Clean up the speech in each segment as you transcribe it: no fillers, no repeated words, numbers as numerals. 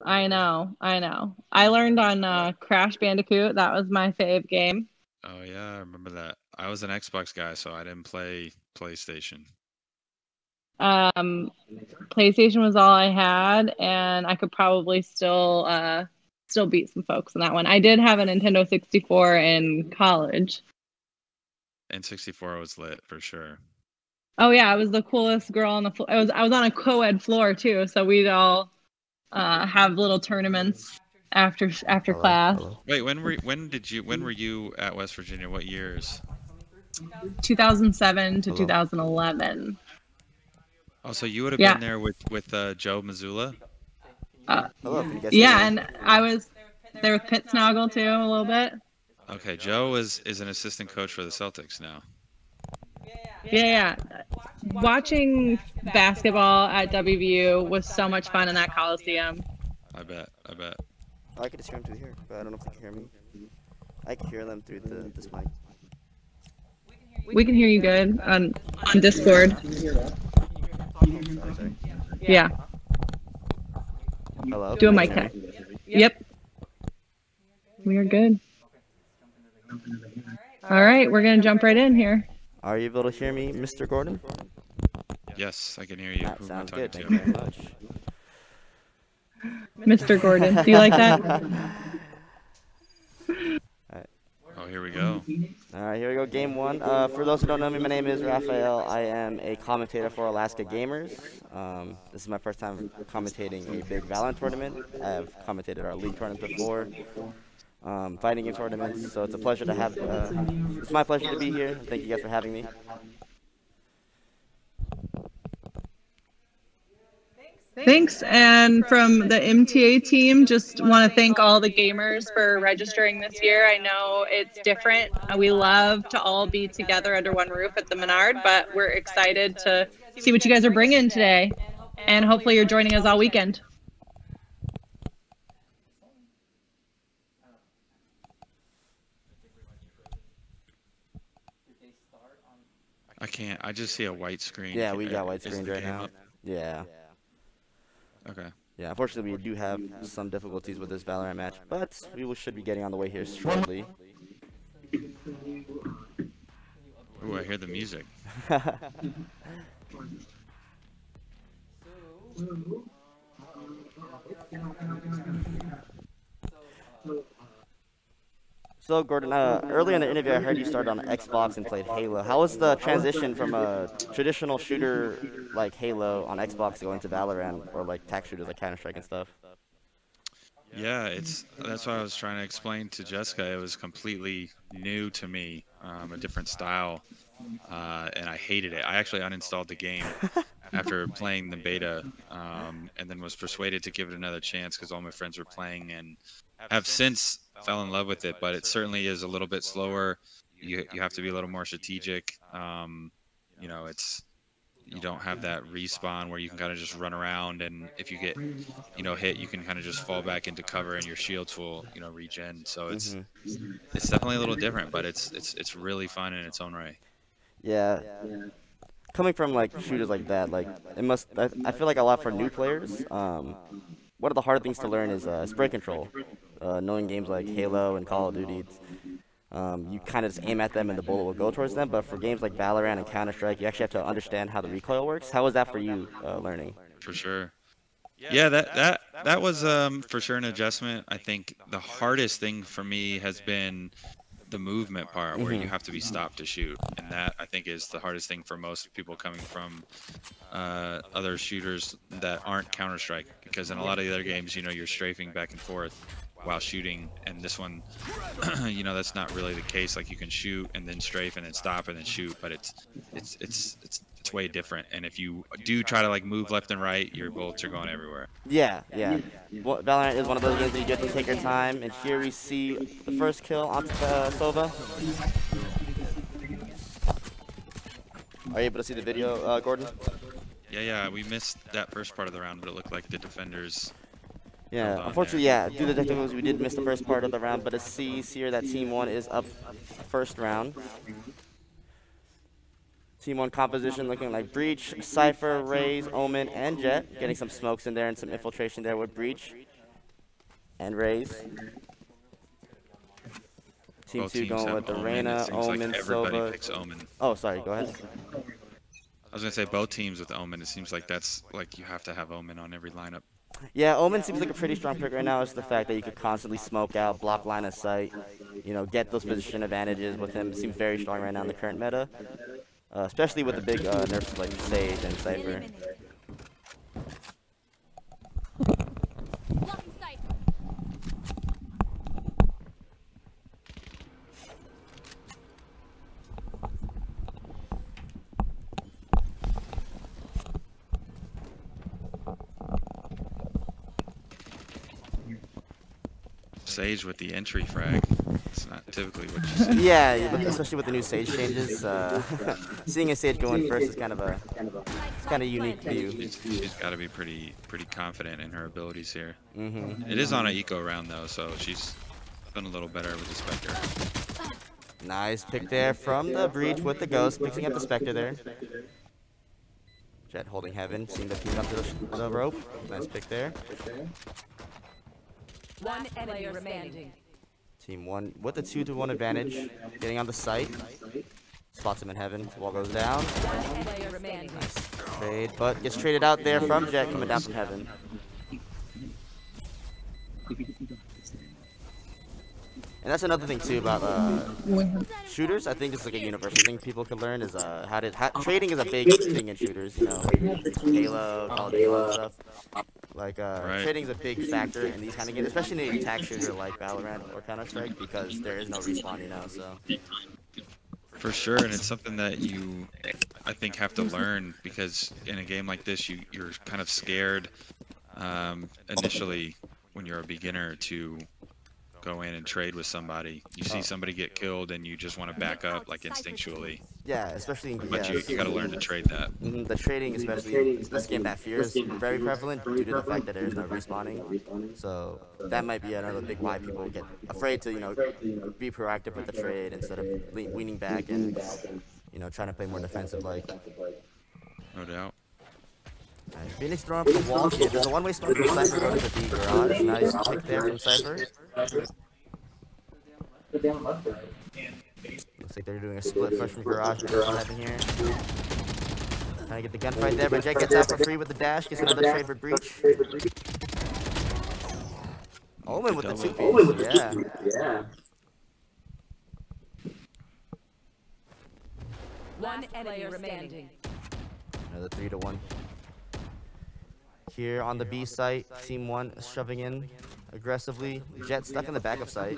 I know, I know. I learned on Crash Bandicoot. That was my fave game. Oh yeah, I remember that. I was an Xbox guy, so I didn't play PlayStation. Um, PlayStation was all I had, and I could probably still beat some folks in that one. I did have a Nintendo 64 in college. N64 was lit for sure. Oh yeah, I was the coolest girl on the floor. I was on a co-ed floor too, so we'd all have little tournaments after Hello, class. hello. Wait, when were you at West Virginia? What years? 2007 to Hello. 2011. Oh, so you would have Yeah. been there with Joe Missoula? Uh, Hello, can you guys hear yeah, me? and I was there with Pit Snoggle too a little bit. Okay, Joe is an assistant coach for the Celtics now. Yeah, yeah. Watching basketball at WVU was so much fun in that Coliseum. I bet. I bet. Oh, I could just hear them through here, but I don't know if they can hear me. I can hear them through this mic. We can hear you good on Discord. Sorry. Yeah. Hello. Do a Can you mic guys hear check. me? Yep. We are good. All right, we're gonna jump right in here. Are you able to hear me, Mr. Gordon? Yes, I can hear you. That Who am I sounds talking good. Thank to? you very much. Mr. Gordon, do you like that? Oh, here we go. All right, here we go. Game one. For those who don't know me, my name is Raphael. I am a commentator for AlaskaGamers. This is my first time commentating a big Valorant tournament. I've commentated our league tournament before, fighting game tournaments. So it's a pleasure to have. It's my pleasure to be here. Thank you guys for having me. Thanks. And from the MTA team, just want to thank all the gamers for registering this year. I know it's different. We love to all be together under one roof at the Menard, but we're excited to see what you guys are bringing today. And hopefully you're joining us all weekend. I can't. I just see a white screen. Yeah, we got white Is screen the right game now. up? Yeah. Okay. Yeah, unfortunately, we do have some difficulties with this Valorant match, but should be getting on the way here shortly. Ooh, I hear the music. So, Gordon, earlier in the interview, I heard you started on Xbox and played Halo. How was the transition from a traditional shooter like Halo on Xbox going to Valorant or like tac shooters like Counter-Strike and stuff? Yeah, that's what I was trying to explain to Jessica. It was completely new to me, a different style, and I hated it. I actually uninstalled the game after playing the beta, and then was persuaded to give it another chance because all my friends were playing and have since fell in love with it. But it certainly is a little bit slower. You have to be a little more strategic. It's you don't have that respawn where you can kind of just run around, and if you get hit, you can kind of just fall back into cover and your shields will regen. So it's Hmm. it's definitely a little different, but it's really fun in its own right. Yeah, coming from like shooters like that, like it must. I feel like a lot for new players. One of the hard things to learn is spray control. Knowing games like Halo and Call of Duty, you kind of just aim at them and the bullet will go towards them. But for games like Valorant and Counter-Strike, you actually have to understand how the recoil works. How was that for you learning? For sure. Yeah, that was for sure an adjustment. I think the hardest thing for me has been the movement part where you Hmm. have to be stopped to shoot, and that I think is the hardest thing for most people coming from other shooters that aren't Counter-Strike, because in a lot of the other games, you're strafing back and forth while shooting, and this one, that's not really the case. Like you can shoot and then strafe and then stop and then shoot, but it's way different. And if you do try to like move left and right, your bullets are going everywhere. Yeah, yeah. Well, Valorant is one of those games that you get to take your time, and here we see the first kill on Sova. Are you able to see the video, Gordon? Yeah, we missed that first part of the round, but it looked like the defenders held Yeah, on unfortunately, there. yeah, due to the technicals, we did miss the first part of the round, but it sees here that Team 1 is up first round. Team 1 composition looking like Breach, Cypher, Raze, Omen, and Jet. Getting some smokes in there and some infiltration there with Breach. And Raze. Team Both 2 teams going have with the Omen. It Reyna, seems like Omen, everybody Sova. picks Omen. Oh, sorry, go ahead. I was gonna say both teams with Omen. It seems like that's like you have to have Omen on every lineup. Yeah, Omen seems like a pretty strong pick right now. It's the fact that you could constantly smoke out, block line of sight, you know, get those position advantages with him. Seems very strong right now in the current meta, especially with the big nerfs like Sage and Cypher. Sage with the entry frag. It's not typically what you see. Yeah, especially with the new Sage changes. Seeing a Sage go in first is kind of unique view. She's got to be pretty confident in her abilities here. Mm-hmm. It is on an eco round though, so she's done a little better with the Spectre. Nice pick there from the Breach with the Ghost, picking up the Spectre there. Jet holding Heaven, seeing the team up to the rope. Nice pick there. One enemy remaining. Team 1 with the 2-to-1 advantage, getting on the site. Spots him in Heaven. Wall goes down. One player remaining. Nice trade, but gets traded out there from Jet coming down from Heaven. And that's another thing too about shooters. I think it's like a universal thing people can learn is trading is a big thing in shooters. You know, Halo, Call of Duty, all that stuff. Like trading is a big factor in these kind of games, especially in an attack shooter like Valorant or Counter-Strike, because there is no respawn, you know. So. For sure, and it's something that you, I think, have to learn, because in a game like this, you're kind of scared initially when you're a beginner to go in and trade with somebody. You see somebody get killed and you just want to back up like instinctually. Yeah, especially in But you got to learn to trade that. The trading, especially in this game, that fear is very prevalent due to the fact that there is no respawning. So that might be another big why people get afraid to, you know, be proactive with the trade instead of leaning back and, you know, trying to play more defensive like. No doubt. Right, Phoenix throwing up the wall here. There's a one-way smoke from Cypher going to the garage. Nice pick there from Cypher. Looks like they're doing a split push from garage with 7 here. Trying to get the gunfight there, but Jet gets out for free with the dash. Gets another trade for Breach. Omen with the 2-piece. Yeah. One enemy remaining. Another 3-to-1. Here on the B site, Team 1 is shoving in aggressively. Jet stuck in the back of site.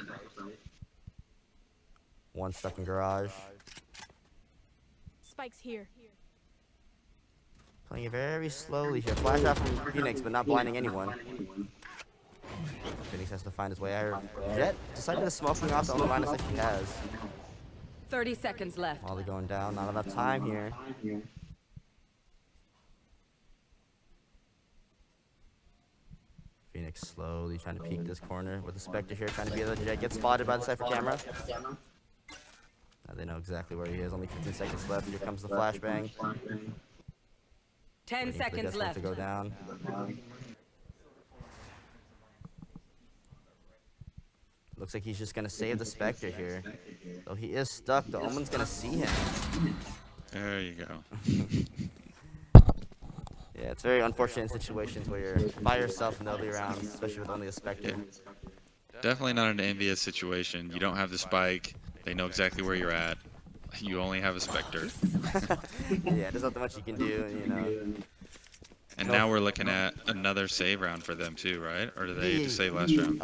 One stuck in garage. Spike's here. Playing it very slowly here. Flash out from Phoenix, but not blinding anyone. Phoenix has to find his way out. Jet decided to smoke me off the only line of sight he has. 30 seconds left. While they're going down, not enough time here. Phoenix slowly trying to peek this corner with the Spectre here, trying to be the Jet. Gets spotted by the Cypher camera. Now they know exactly where he is. Only 15 seconds left. Here comes the flashbang. 10 seconds left. To go down. Looks like he's just gonna save the Spectre here. Though he is stuck, the Omen's gonna see him. There you go. Yeah, it's very unfortunate in situations where you're by yourself in the early rounds, especially with only a Spectre. Definitely not an envious situation. You don't have the spike. They know exactly where you're at. You only have a Spectre. Yeah, there's not much you can do, you know. And now we're looking at another save round for them too, right? Or do they just save last round?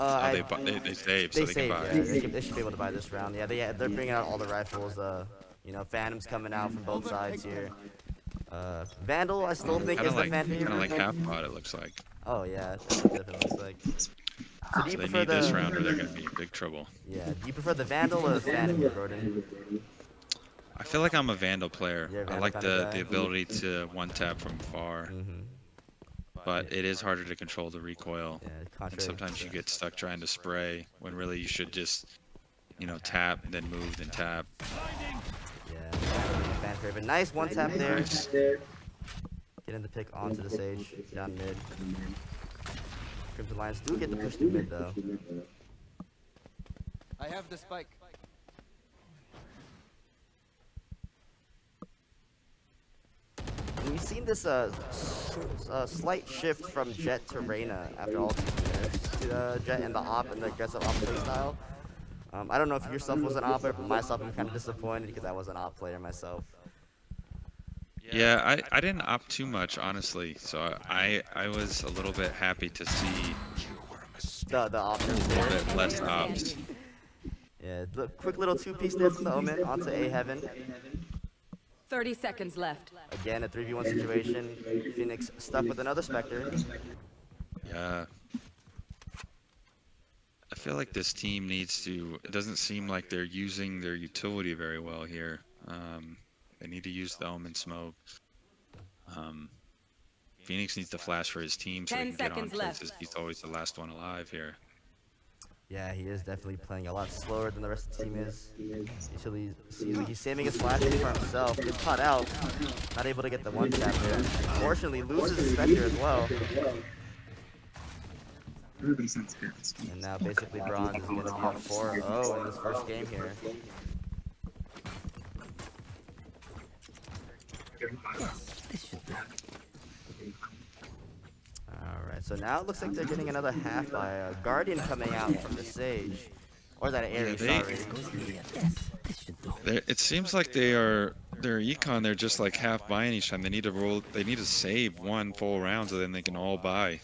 They save, so they can buy. Yeah, they should be able to buy this round. Yeah, they're bringing out all the rifles. You know, Phantom's coming out from both sides here. Vandal, I still think is the Phantom. Kind of like half bot, it looks like. Oh yeah, that's what it looks like. So do you they prefer need this round or they're gonna be in big trouble. Yeah, do you prefer the Vandal or the Phantom here, Roden? I feel like I'm a Vandal player. I like the guy. ability to one-tap from far. But it is harder to control the recoil. Yeah, and sometimes you get stuck trying to spray when really you should just, you know, tap, then move, then tap. Yeah, fan favorite. Nice one tap there. Getting the pick onto the Sage, down mid. Crimson Lions do get the push to mid though. I have the spike. And we've seen this slight shift from Jet to Reyna after all these years. To Jet and the op and the aggressive op play style. I don't know if yourself was an op player, but myself I'm kind of disappointed because I was an op player myself. Yeah, I didn't opt too much, honestly. So I was a little bit happy to see The options a there. little bit less ops. Yeah, look, quick little two-piece there from the Omen onto A Heaven. 30 seconds left. Again, a 3v1 situation. Phoenix stuck with another Spectre. Yeah. I feel like this team needs to. It doesn't seem like they're using their utility very well here. They need to use the Omen smoke. Phoenix needs to flash for his team so he 10 can get on seconds left. places. He's always the last one alive here. Yeah, he is definitely playing a lot slower than the rest of the team is. Usually, he's saving his flash for himself. Gets caught out. Not able to get the one tap there. Unfortunately, loses his Spectre as well. And now basically Bronze is going to be up 4-0 in this first game here. Alright, so now it looks like they're getting another half by a Guardian coming out from the Sage. Or is that an Ares, sorry. It seems like their econ, they're just like half buying each time. They need to save one full round so then they can all buy.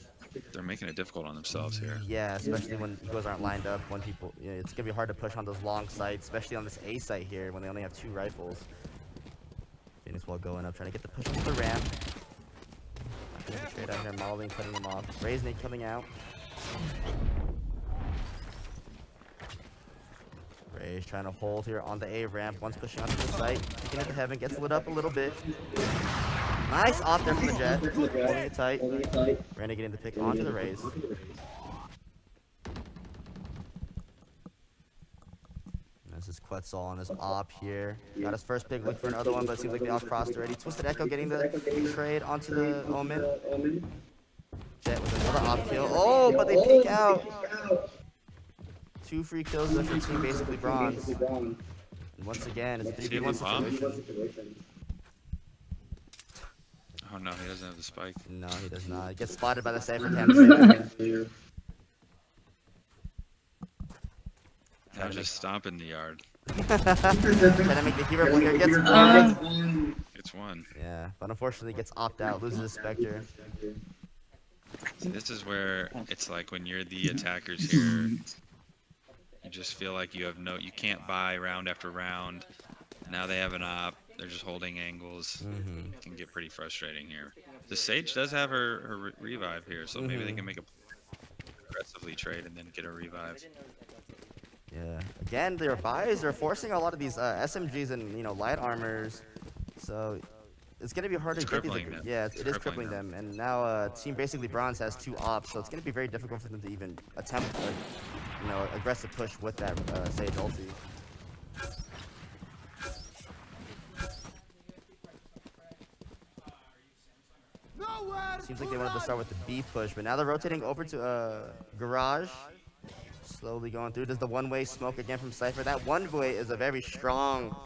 They're making it difficult on themselves here. Yeah, especially when egos aren't lined up. When people, it's gonna be hard to push on those long sites, especially on this A site here when they only have 2 rifles. Phoenix while going up, trying to get the push into the ramp. Straight out here, Mauling cutting him off. Raisnade coming out. Ray's trying to hold here on the A ramp. Once pushing onto the site, peeking into heaven, gets lit up a little bit. Nice off there from the Jet. Holding it tight. Reyna getting the pick onto the Raze. This is Quetzal on his op here. Got his first pick, look for another one, but it seems like they all crossed already. Twisted Echo getting the trade onto the Omen. Jet with another op kill. Oh, but they peek out. 2 free kills left for team, basically Bronze. And once again, it's a 3v1 situation. Oh no, he doesn't have the spike. No, he does not. He gets spotted by the Cypher cam. Now just stomp in the yard. Trying to make the hero player gets one. It's one. Yeah, but unfortunately gets opt out, loses his Spectre. See, this is where it's like when you're the attackers here, you just feel like you can't buy round after round. Now they have an op. They're just holding angles. It can get pretty frustrating here. The Sage does have her revive here, so maybe they can make a aggressively trade and then get a revive. Yeah. Again, their buys are forcing a lot of these SMGs and light armors, so it's gonna be hard to get these. Yeah, it is crippling them. And now team basically Bronze has 2 ops, so it's gonna be very difficult for them to even attempt a aggressive push with that Sage ulti. Seems like they wanted to start with the B push, but now they're rotating over to Garage. Slowly going through. Does the one-way smoke again from Cypher? That one-way is a very strong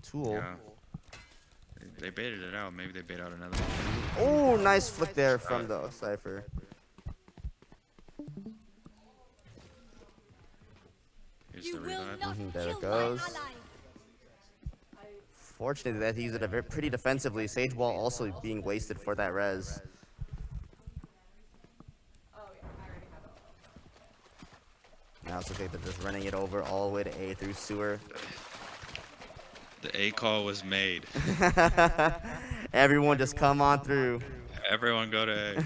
tool. Yeah. They baited it out. Maybe they bait out another one. Oh, nice flick there from the Cypher. Here's the revive. There it goes. Fortunately, that he used it pretty defensively. Sage Wall also being wasted for that res. Now it's okay, they're just running it over all the way to A through sewer. The A call was made. Everyone just come on through. Everyone go to A.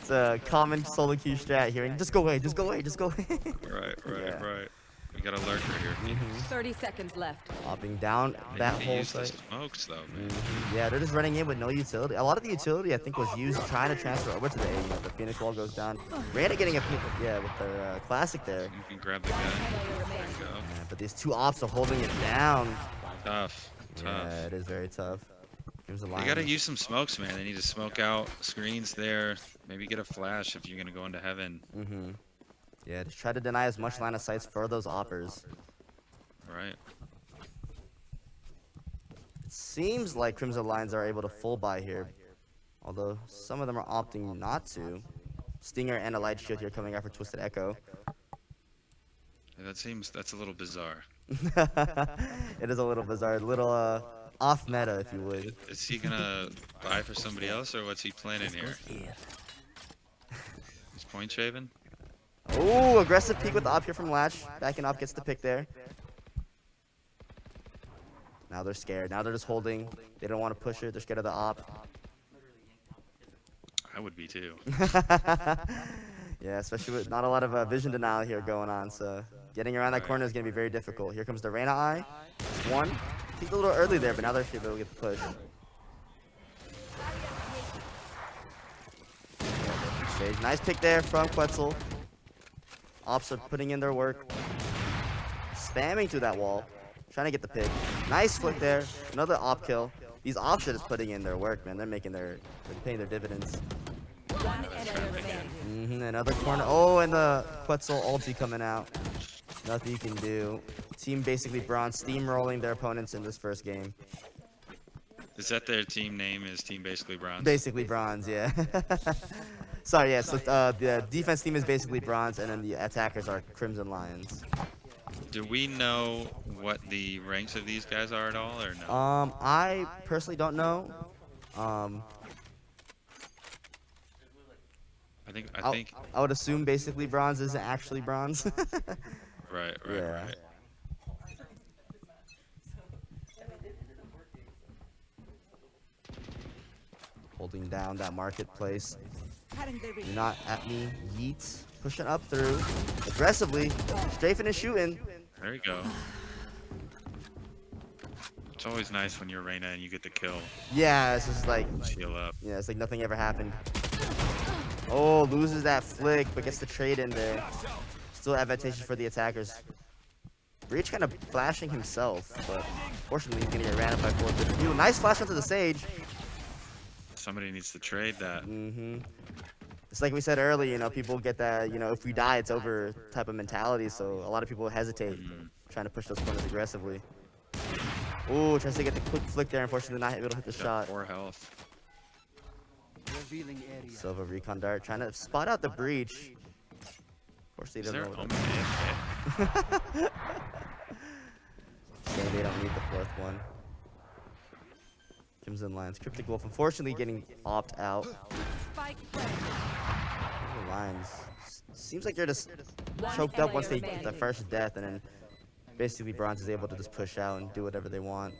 It's a common solo queue strat here. Just go away, just go away, just go away. Right. We got a lurker here. 30 seconds left. Hopping down that whole use the site. smokes though, man. Yeah, they're just running in with no utility. A lot of the utility I think was used trying to transfer over to the A. The Phoenix wall goes down. Reyna getting a peek, with their classic there. You can grab the gun. There you go. Yeah, but these 2 ops are holding it down. Tough. Yeah, it is very tough. Crimson They Lions. gotta use some smokes, man. They need to smoke out screens there. Maybe get a flash if you're gonna go into heaven. Yeah, just try to deny as much line of sights for those oppers. Right. It seems like Crimson Lions are able to full buy here, although some of them are opting not to. Stinger and a light shield here coming out for Twisted Echo. Yeah, that's a little bizarre. It is a little bizarre, a little off meta, if you would. Is he gonna buy for somebody else, or what's he planning here? He's point shaving. Oh, aggressive peek with the op here from Latch. Backing up, gets the pick there. Now they're scared. Now they're just holding. They don't want to push it. They're scared of the op. I would be too. Yeah, especially with not a lot of vision denial here going on. So getting around that corner is going to be very difficult. Here comes the Reyna Eye. One. Peeked a little early there, but now they're able to get the push. Stage. Nice pick there from Quetzal. Ops are putting in their work. Spamming through that wall. Trying to get the pick. Nice flick there. Another op kill. These ops are just putting in their work, man. They're paying their dividends. Another corner. Oh, and the Quetzal ulti coming out. Nothing you can do. Team basically bronze, steamrolling their opponents in this first game. Is that their team name? Is Team Basically Bronze? Basically bronze, yeah. Sorry, yeah. So the defense team is basically bronze, and then the attackers are Crimson Lions. Do we know what the ranks of these guys are at all, or no? I personally don't know. I think. I would assume basically bronze isn't actually bronze. Right. Yeah. Right. Holding down that marketplace. You're not at me, yeet. Pushing up through. Aggressively. Strafing and shooting. There you go. It's always nice when you're Reyna and you get the kill. Yeah, it's just like, Heal up. yeah, it's like nothing ever happened. Oh, loses that flick, but gets the trade in there. Still advantageous for the attackers. Breach kind of flashing himself, but fortunately he's gonna get ran up by 4. Nice flash onto the stage. Somebody needs to trade that. It's like we said earlier, you know, people get that, you know, if we die, it's over type of mentality. So a lot of people hesitate trying to push those corners aggressively. Ooh, tries to get the quick flick there. Unfortunately, not able to hit the shot. 4 health. Silva recon dart trying to spot out the breach. Of course, they Is don't there know Omen what AFK? saying they don't need the 4th one. Crimson Lions. Cryptic Wolf, unfortunately, getting opt out. Lions. Seems like they're just choked up once they get the first death, and then basically Bronze is able to just push out and do whatever they want.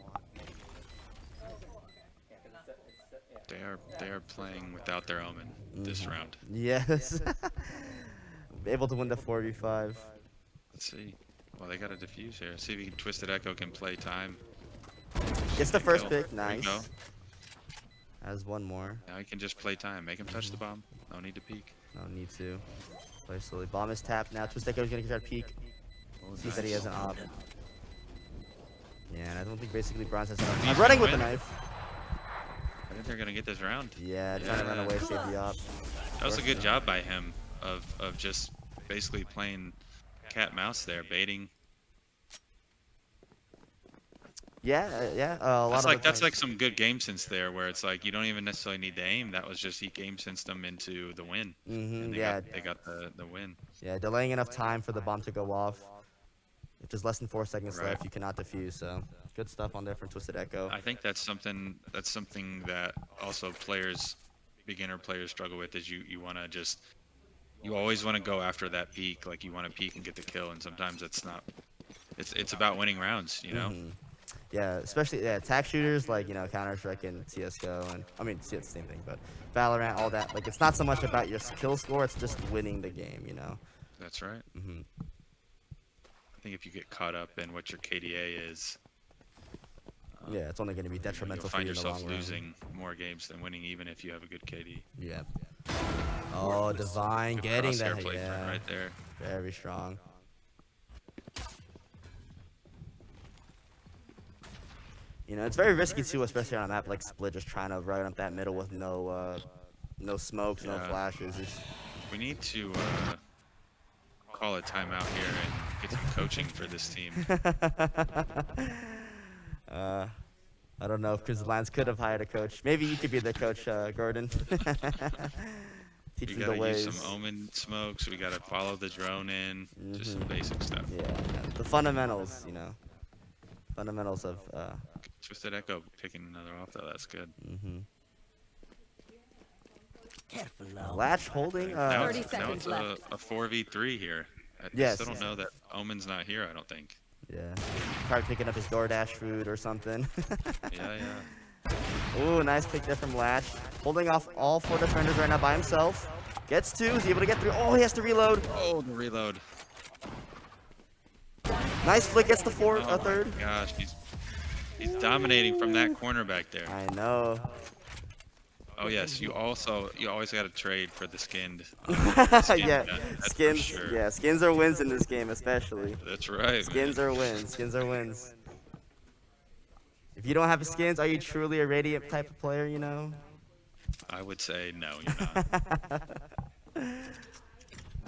They are playing without their Omen this round. Yes. Able to win the 4v5. Let's see. Well, they got a defuse here. See if Twisted Echo can play time. Gets the first kill. pick. There you Nice. go. Has one more. Now he can just play time. Make him touch the bomb. No need to peek. No need to. Play slowly. Bomb is tapped now. Twisted Echo's gonna try to peek. Sees that he has an op. Yeah, and I don't think basically Bronze has enough. I'm running with the knife. I think they're gonna get this round. Yeah, trying to run away, save the op. That was a good job by him of just basically playing cat mouse there, baiting. Yeah, yeah. A lot of That's like some good game sense there, where it's like you don't even necessarily need to aim. That was just he game sensed them into the win. And they got the win. Yeah, delaying enough time for the bomb to go off. If there's less than 4 seconds Right. left, you cannot defuse. So good stuff on there from Twisted Echo. I think that's something that also beginner players struggle with, is you want to just, you always want to go after that peak. Like you want to peek and get the kill, and sometimes it's not. It's about winning rounds, you know. Yeah, especially attack shooters like, you know, Counter-Strike and CS:GO, and I mean, it's the same thing, but Valorant, all that. Like, it's not so much about your kill score; it's just winning the game, you know. That's right. I think if you get caught up in what your KDA is, Yeah, it's only going to be detrimental you'll for find you in the yourself long run. losing more games than winning, even if you have a good KD. Yeah. Oh, Divine Good getting crosshair that. placement Yeah, right there. very strong. You know, it's very risky too, especially on a map like Split, just trying to run up that middle with no smokes, no flashes. We need to call a timeout here and get some coaching for this team. I don't know if Crimson Lions could have hired a coach. Maybe you could be the coach, Gordon. Teach We them the gotta ways. use some Omen smokes. We gotta follow the drone in. Just some basic stuff. Yeah, the fundamentals, you know. Fundamentals of. Twisted Echo picking another off though. That's good. Careful now. Latch holding. Now 30 it's seconds left. a 4v3 here. I Yes. still don't know that Omen's not here. I don't think. Yeah. Probably picking up his DoorDash food or something. Yeah. Ooh, nice pick there from Latch. Holding off all 4 defenders right now by himself. Gets 2. Is he able to get through? Oh, he has to reload. Oh, the reload. Nice flick. Gets the Oh my third. gosh, he's dominating from that corner back there. I know. Oh yes, you always got to trade for the skinned. Yeah, that's skins. for sure. Yeah, skins are wins in this game, especially. That's right. Skins are wins. Skins are wins. If you don't have skins, are you truly a Radiant type of player? You know. I would say no, you're not.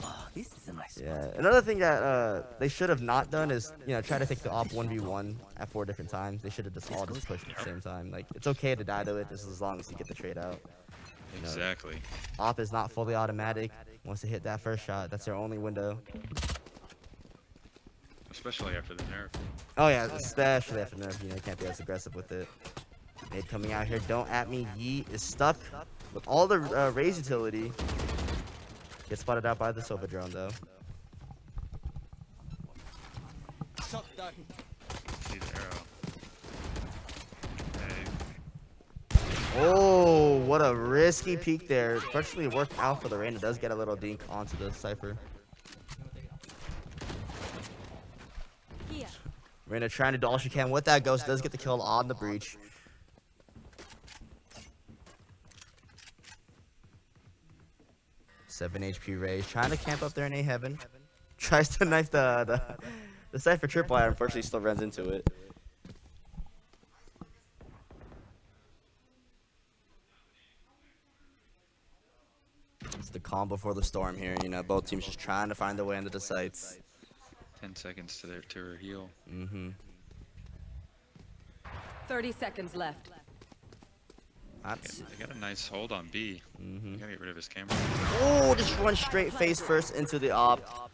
Oh, this is a nice spot. Yeah. Another thing that they should have not done is, you know, try to take the op 1v1 at 4 different times. They should have just all just pushed at the same time. Like, it's okay to die to it just as long as you get the trade out. You know, Exactly. op is not fully automatic. Once they hit that first shot, that's their only window. Especially after the nerf. Oh yeah, especially after nerf, you know, you can't be as aggressive with it. Nade coming out here, don't at me. Yeet is stuck with all the raise utility. Gets spotted out by the Sova drone though. Shot down. See the arrow. Okay. Oh, what a risky peek there. Fortunately, it worked out for the rain. It does get a little dink onto the Cypher. Here. Reyna trying to do all she can with that ghost. Does get the kill on the breach. Seven HP Raze trying to camp up there in A heaven. Tries to knife the Cypher tripwire. Unfortunately, still runs into it. It's the calm before the storm here. You know, both teams just trying to find their way into the sites. 10 seconds to her heal. 30 seconds left. They got a nice hold on B. You gotta get rid of his camera. Oh, just run straight face first into the op.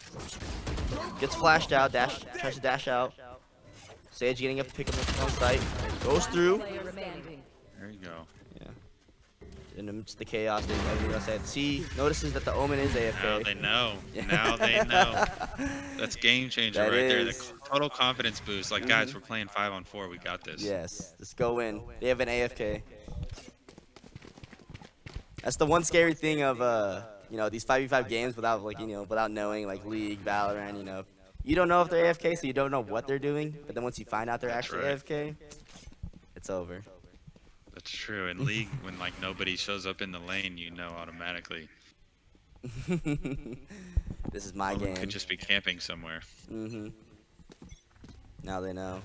Gets flashed out, tries to dash out. Sage getting up to pick him up on site. Goes through. Player remaining. There you go. Yeah. In the midst of the chaos, see, notices that the Omen is Now AFK. they know. Now they know. That's game changer That right there. is. The total confidence boost. Like, guys, we're playing 5-on-4. We got this. Yes, just go in. They have an AFK. That's the one scary thing of you know, these 5v5 games without like, you know, without knowing like League, Valorant, you know. You don't know if they're AFK, so you don't know what they're doing. But then once you find out they're That's actually right. AFK, it's over. That's true. In League, when like nobody shows up in the lane, you know automatically. This is my Someone game. could just be camping somewhere. Now they know.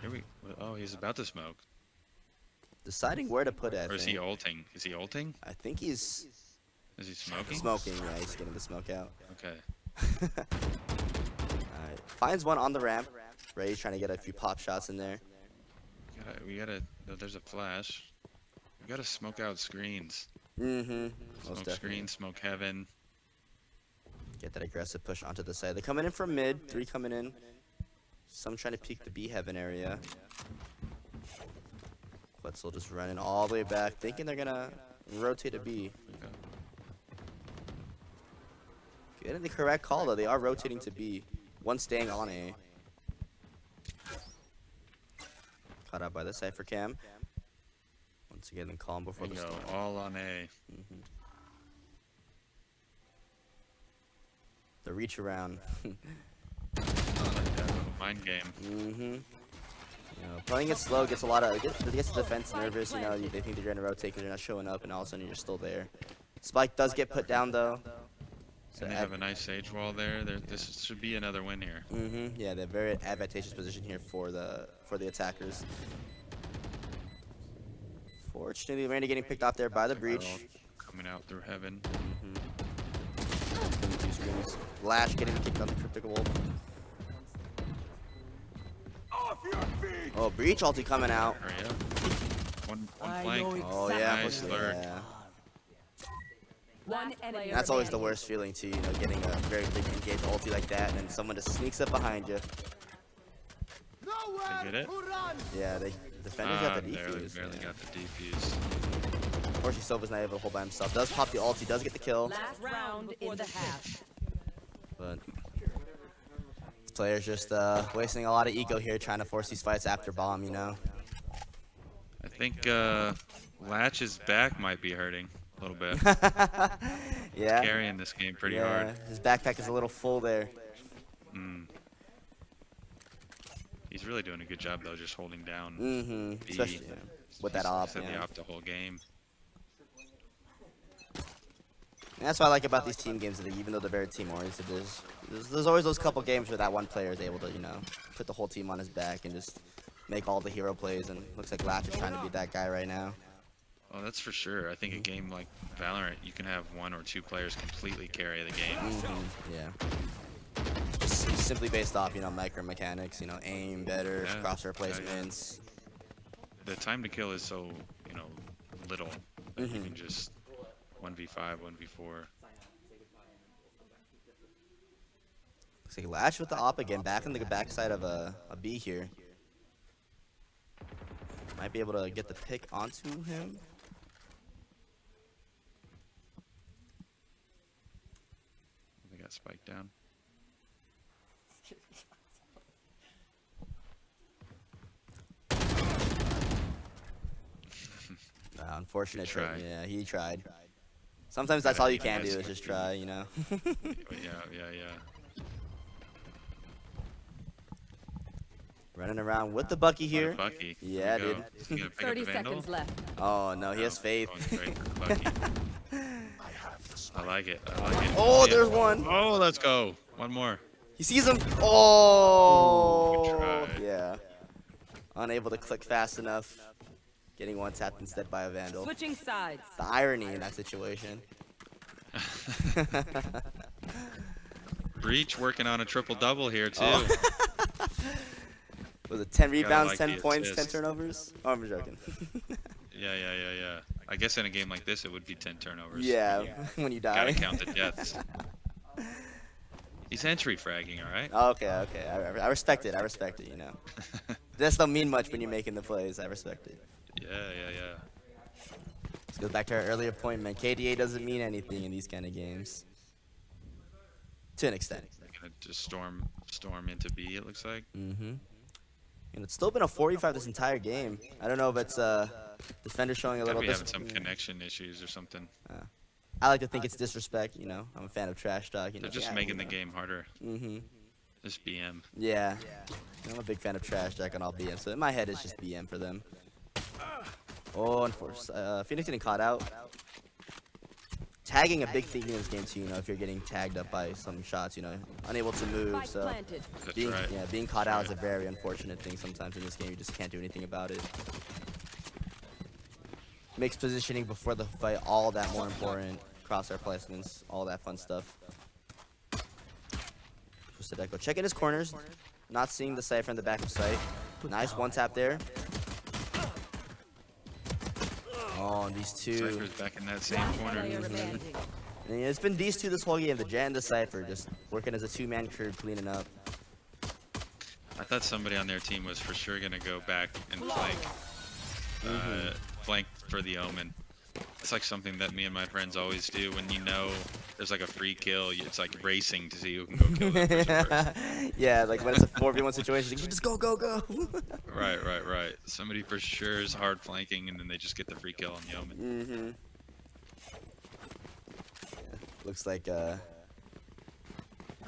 Here we. Oh, he's about to smoke. Deciding where to put it. Or is he ulting? Is he ulting? I think he's Is he smoking? smoking. Yeah, he's getting the smoke out. Okay. Alright. Finds one on the ramp. Ray's trying to get a few pop shots in there. We gotta. No, there's a flash. We gotta smoke out screens. Most Smoke definitely. screen, smoke heaven. Get that aggressive push onto the side. They're coming in from mid. 3 coming in. Some trying to peek the B heaven area. Quetzal just running all the way back, thinking they're gonna rotate a B. Getting the correct call though. They are rotating to B. One staying on A. Caught out by the Cypher cam. Once again, then calm before There the you go. storm. All on A. The reach around. Mind game. You know, playing it slow gets a lot of it gets the defense nervous. You know, they think they're gonna rotate because they're not showing up, and all of a sudden you're still there. Spike does get put down though. And they have a nice sage wall there. This should be another win here. Yeah, they're very advantageous position here for the attackers. Fortunately, Randy getting picked off there by the breach. Coming out through heaven. Two screens. Lash getting kicked on the cryptic wolf. Oh, breach ulti coming out. Hurry up. One flank. Oh yeah, Nice lurk. yeah. One enemy That's always the remaining. worst feeling too, you know, getting a very big engaged ulti like that, and then someone just sneaks up behind you. They get it? Yeah, the defenders got the Barely defuse. got the defuse. Unfortunately, Sova's not able to hold by himself. Does pop the ulti, does get the kill, Last round in the half. but this player's just wasting a lot of ego here, trying to force these fights after bomb, you know. I think Latch's back might be hurting a little bit. Yeah. Carrying this game pretty Yeah, hard. his backpack is a little full there. He's really doing a good job though, just holding down. B. Especially with that op. Set the Yeah. op the whole game. And that's what I like about these team games, that even though they're very team oriented, there's always those couple games where that one player is able to, you know, put the whole team on his back and just make all the hero plays, and looks like Latch is trying to be that guy right now. Oh, that's for sure. I think a game like Valorant, you can have one or two players completely carry the game. Yeah. Just simply based off, you know, micro mechanics, you know, aim better, Yeah. crosshair Yeah, yeah. placements. The time to kill is so, you know, little that you can just 1v5, 1v4. Looks like Latch with the op again, back on the backside of a B here. Might be able to get the pick onto him. They got spiked down. Unfortunate He trip. tried. Yeah, he tried. Sometimes that's all you can do, is just try, you know. Yeah. Running around with the Bucky here. Bucky. Yeah, Here we dude. go. Is he gonna pick up 30 the Vandal? seconds left. Oh no, he has faith. Going straight for Bucky. I like it. I like it. Oh, Yeah. there's one. Oh, let's go. One more. He sees him. Oh, Good try. yeah. Unable to click fast enough. Getting one tapped instead by a Vandal. Switching sides. The irony in that situation. Breach working on a triple double here too. Oh. Was it 10 rebounds, like 10 the points, 10 assist. turnovers? Oh, I'm joking. Yeah. I guess in a game like this, it would be 10 turnovers. Yeah, when you die. Gotta count the deaths. He's entry fragging, all right? Okay. I respect it. I respect it, you know. This don't mean much when you're making the plays. I respect it. Yeah. This goes back to our earlier point, man. KDA doesn't mean anything in these kind of games. To an extent. They're gonna just storm into B, it looks like. And it's still been a 45 this entire game. I don't know if it's defender showing a Gotta little be having some dis- connection issues or something. I like to think it's disrespect, you know. I'm a fan of trash talk, you know. They're just Yeah, making you the know. game harder. Just BM. Yeah. I'm a big fan of trash talk on all BM, so in my head it's just BM for them. Oh, unfortunately, Phoenix getting caught out. Tagging a big thing in this game too, you know, if you're getting tagged up by some shots, you know, unable to move, Spike so planted. That's being, right. yeah, being caught out is a very unfortunate thing sometimes in this game. You just can't do anything about it. Makes positioning before the fight all that more important. Crosshair placements, all that fun stuff. Twisted Echo. Checking his corners. Not seeing the Cypher in the back of sight. Nice one tap there. Oh, and these two. Cypher's back in that same corner. Player standing. And it's been these two this whole game, the Jet and the Cypher, just working as a two-man crew, cleaning up. I thought somebody on their team was for sure gonna go back and flank. Flank for the Omen. It's like something that me and my friends always do when you know there's like a free kill. It's like racing to see who can go kill that person first. Yeah, like when it's a 4v1 situation, you just go. Right. Somebody for sure is hard flanking, and then they just get the free kill on the Omen. Looks like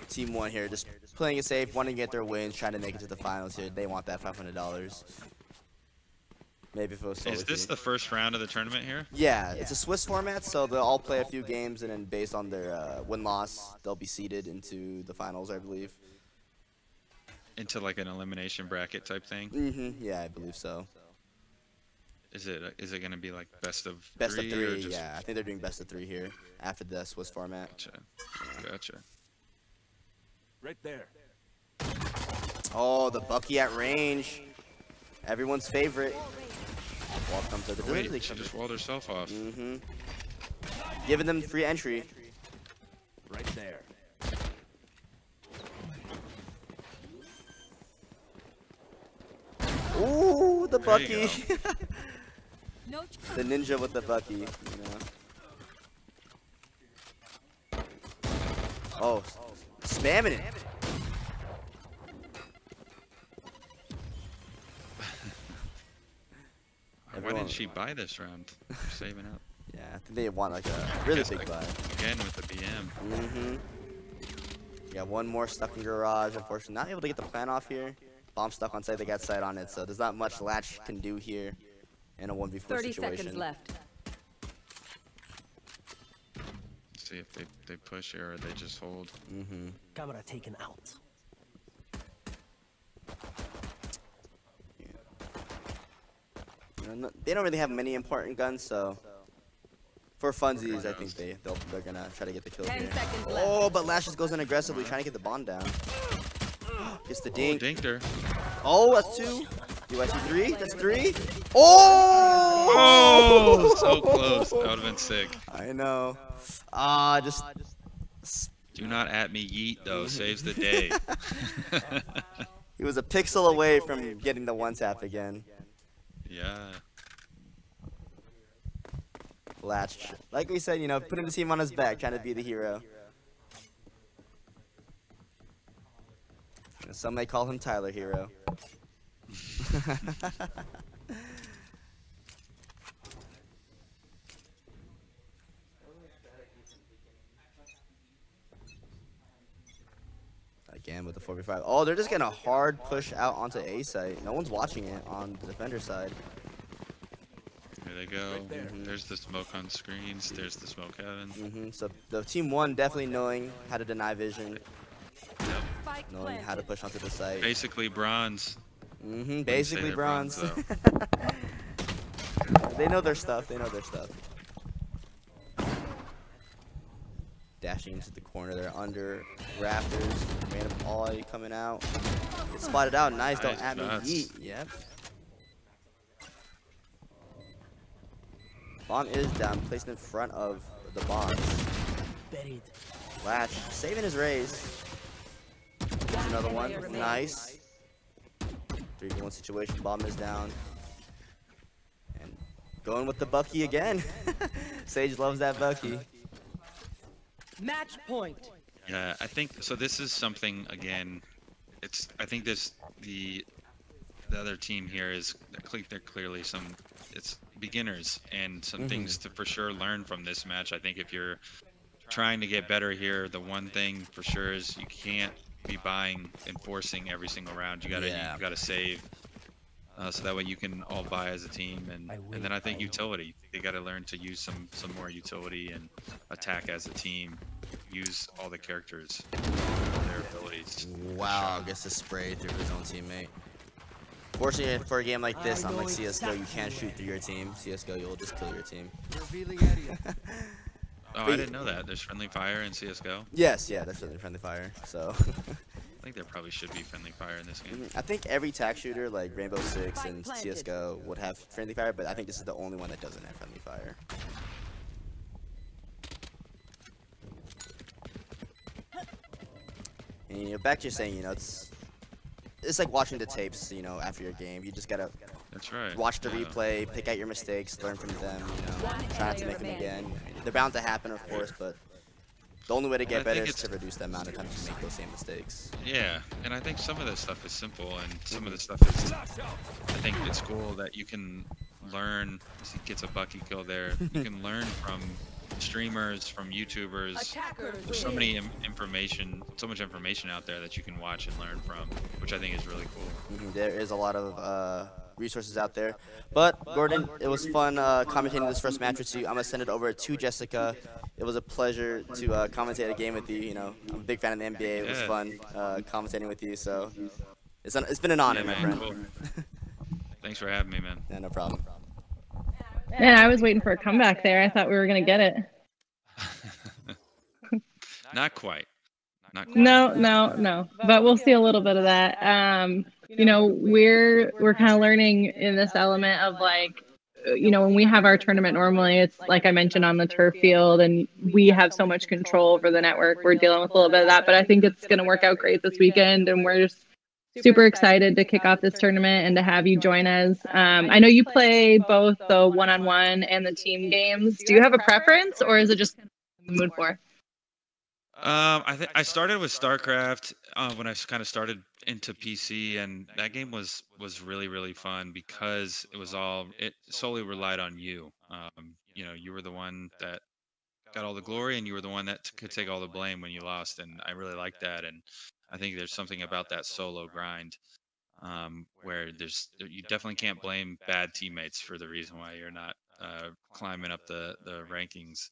Team 1 here, just playing it safe, wanting to get their wins, trying to make it to the finals here. They want that $500. Maybe if it was solo Is this queue. the first round of the tournament here? Yeah, it's a Swiss format, so they'll all play a few games, and then based on their win-loss, they'll be seeded into the finals, I believe. Into like an elimination bracket type thing? Yeah, I believe so. Is it gonna be like best of Best three? of Or three, just... yeah. I think they're doing best of 3 here after the Swiss format. Gotcha. Right there. Oh, the Bucky at range. Everyone's favorite. Welcome to the Wait, she just walled herself off. Giving them free entry. Right there. Ooh, the There you Bucky. No The ninja with the Bucky, you know. Oh, spamming it. Why didn't she buy this round? Saving up. Yeah, I think they want like a really big buy. Again with the BM. Yeah, one more stuck in garage. Unfortunately, not able to get the plan off here. Bomb stuck on site. They got sight on it, so there's not much Latch can do here in a 1v4 30 situation. seconds left. See if they push here or they just hold. Camera taken out. They don't really have many important guns, so for funsies, I think they're gonna try to get the kill 10 here. seconds left. Oh, but Lash just goes in aggressively, trying to get the bomb down. Gets the Oh, dink. dinked her. Oh, that's 2. Do I see 3? That's 3. Oh! Oh, so close. That would have been sick. I know. Just. Do not at me yeet though. Saves the day. He was a pixel away from getting the 1-tap again. Yeah. Latch. Like we said, you know, putting the team on his back, trying to be the hero. Some may call him Tyler Hero. Again with the 4v5. Oh, they're just getting a hard push out onto A site. No one's watching it on the defender side. Here they go. There's the smoke on screens. There's the smoke heaven. So the team 1 definitely knowing how to deny vision, Spike knowing how to planted. push onto the site. Basically bronze. Basically they're bronze. bronze, They know their stuff. They know their stuff. Dashing into the corner there under rafters. Random ollie coming out. Get spotted out. Nice. Don't at me. Nice. Yeet. Yep. Bomb is down. Placed in front of the bombs. Buried. Latch saving his raise. There's another one. Nice. 3v1 situation. Bomb is down. And going with the Bucky again. Sage loves that Bucky. Match point. Yeah, I think so. This is something again. I think the other team here is they're clearly it's beginners and some things to for sure learn from this match. I think if you're trying to get better here, the one thing for sure is you can't be buying and forcing every single round. You gotta save. So that way you can all buy as a team, and then I think utility. They got to learn to use some more utility and attack as a team. Use all the characters, their abilities. Wow, gets to spray through his own teammate. Fortunately, for a game like this, unlike CS:GO, you can't shoot through your team. CS:GO, you'll just kill your team. Revealing area. Oh, I didn't know that. There's friendly fire in CS:GO. Yes, yeah, that's really friendly fire. So. I think there probably should be friendly fire in this game. I think every tac shooter like Rainbow Six and CS:GO would have friendly fire, but I think this is the only one that doesn't have friendly fire. And you know, back to you saying, you know, it's like watching the tapes, you know, after your game. You just gotta That's right. watch the replay, pick out your mistakes, learn from them, you know, try not to make them again. They're bound to happen, of course, but the only way to get better is to reduce the amount of times you make those same mistakes. Yeah, and I think some of this stuff is simple, and some of the stuff is. I think it's cool that you can learn. He gets a Bucky kill there. You can learn from streamers, from YouTubers. There's so many so much information out there that you can watch and learn from, which I think is really cool. There is a lot of resources out there. But Gordon, it was fun commentating this first match with you. I'm gonna send it over to Jessica. It was a pleasure to commentate a game with you. You know, I'm a big fan of the NBA. It was fun commentating with you. So it's been an honor, my friend. Cool. Thanks for having me, man. Yeah, no problem. Man, I was waiting for a comeback there. I thought we were gonna get it. Not quite. Not quite. No. But we'll see a little bit of that. You know, we're kind of learning in this element of like, you know, when we have our tournament normally, it's like I mentioned on the turf field, and we have so much control over the network. We're dealing with a little bit of that, but I think it's going to work out great this weekend, and we're just super excited to kick off this tournament and to have you join us. I know you play both the one-on-one and the team games. Do you have a preference, or is it just the mood for? I started with StarCraft when I kind of started into PC, and that game was really fun because it solely relied on you. You know, you were the one that got all the glory, and you were the one that could take all the blame when you lost, and I really liked that. And I think there's something about that solo grind where you definitely can't blame bad teammates for the reason why you're not climbing up the rankings.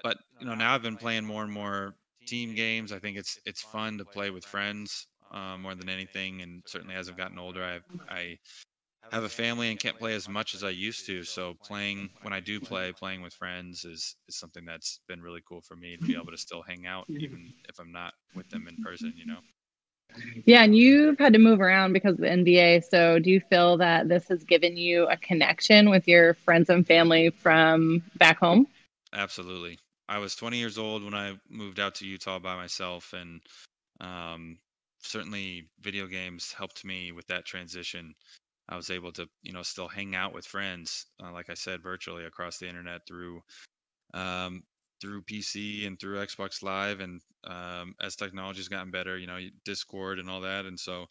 But you know, now I've been playing more and more team games. I think it's fun to play with friends more than anything. And certainly as I've gotten older, I have a family and can't play as much as I used to. So playing with friends is something that's been really cool for me to be able to still hang out even if I'm not with them in person. You know. Yeah, and you've had to move around because of the NBA. So do you feel that this has given you a connection with your friends and family from back home? Absolutely. I was 20 years old when I moved out to Utah by myself, and certainly video games helped me with that transition. I was able to, you know, still hang out with friends, like I said, virtually across the internet through PC and through Xbox Live, and as technology's gotten better, you know, Discord and all that, and so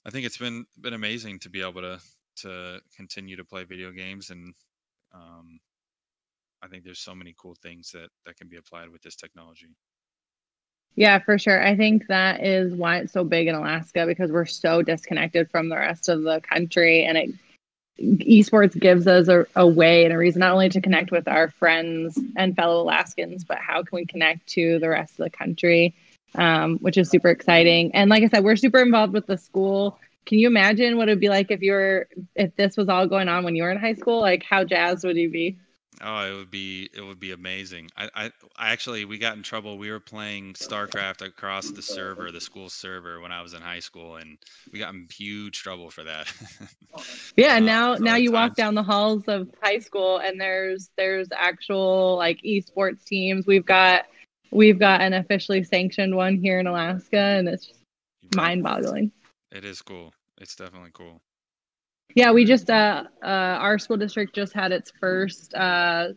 I think it's been amazing to be able to continue to play video games, and I think there's so many cool things that can be applied with this technology. Yeah, for sure. I think that is why it's so big in Alaska, because we're so disconnected from the rest of the country, and esports gives us a way and a reason not only to connect with our friends and fellow Alaskans, but how can we connect to the rest of the country, which is super exciting. And like I said, we're super involved with the school. Can you imagine what it would be like if this was all going on when you were in high school? Like, how jazzed would you be? Oh, it would be amazing. I actually, we got in trouble. We were playing StarCraft across the school server when I was in high school, and we got in huge trouble for that. Yeah, now you walk down the halls of high school and there's actual like esports teams. We've got an officially sanctioned one here in Alaska, and it's just mind-boggling. It is cool. It's definitely cool. Yeah, we just our school district just had its first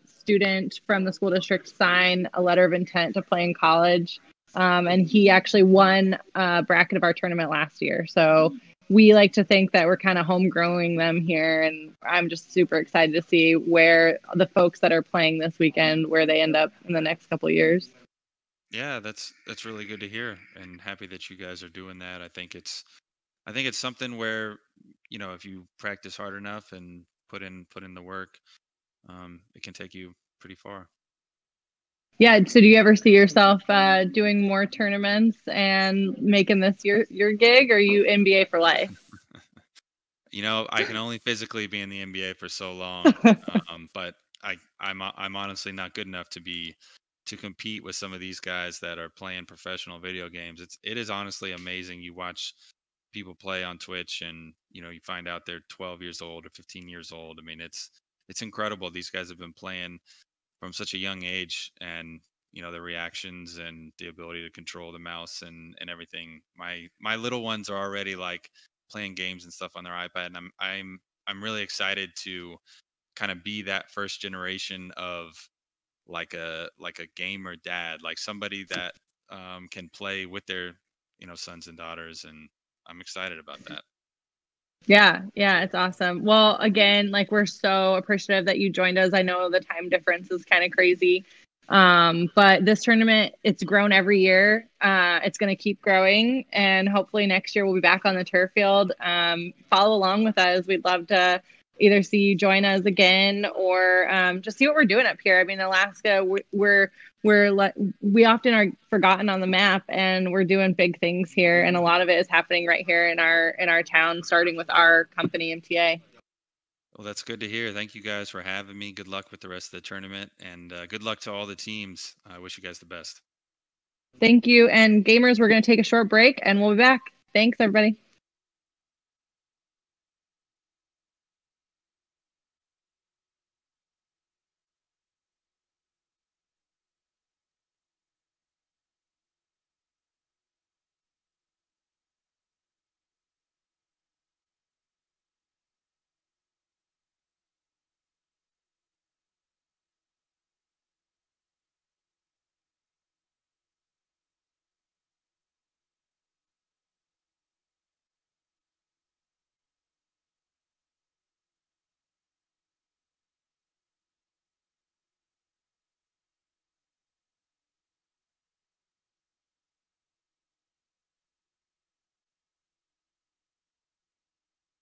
student from the school district sign a letter of intent to play in college, and he actually won a bracket of our tournament last year. So we like to think that we're kind of homegrowing them here, and I'm just super excited to see where the folks that are playing this weekend, where they end up in the next couple of years. Yeah, that's really good to hear, and happy that you guys are doing that. I think it's something where, you know, if you practice hard enough and put in the work, it can take you pretty far. Yeah. So do you ever see yourself doing more tournaments and making this your gig, or are you NBA for life? You know, I can only physically be in the NBA for so long, but I'm honestly not good enough to compete with some of these guys that are playing professional video games. It is honestly amazing. You watch people play on Twitch, and you know, you find out they're 12 years old or 15 years old. I mean, it's incredible. These guys have been playing from such a young age, and you know, the reactions and the ability to control the mouse and everything. My little ones are already like playing games and stuff on their iPad, and I'm really excited to kind of be that first generation of like a gamer dad, like somebody that can play with their, you know, sons and daughters, and I'm excited about that. Yeah, it's awesome. Well, again, like, we're so appreciative that you joined us. I know the time difference is kind of crazy. But this tournament, it's grown every year. It's going to keep growing, and hopefully next year we'll be back on the turf field. Follow along with us. We'd love to either see you join us again or just see what we're doing up here. I mean, Alaska, we often are forgotten on the map, and we're doing big things here, and a lot of it is happening right here in our town, starting with our company MTA. Well, that's good to hear. Thank you guys for having me. Good luck with the rest of the tournament, and good luck to all the teams. I wish you guys the best. Thank you. And gamers, we're going to take a short break, and we'll be back. Thanks, everybody.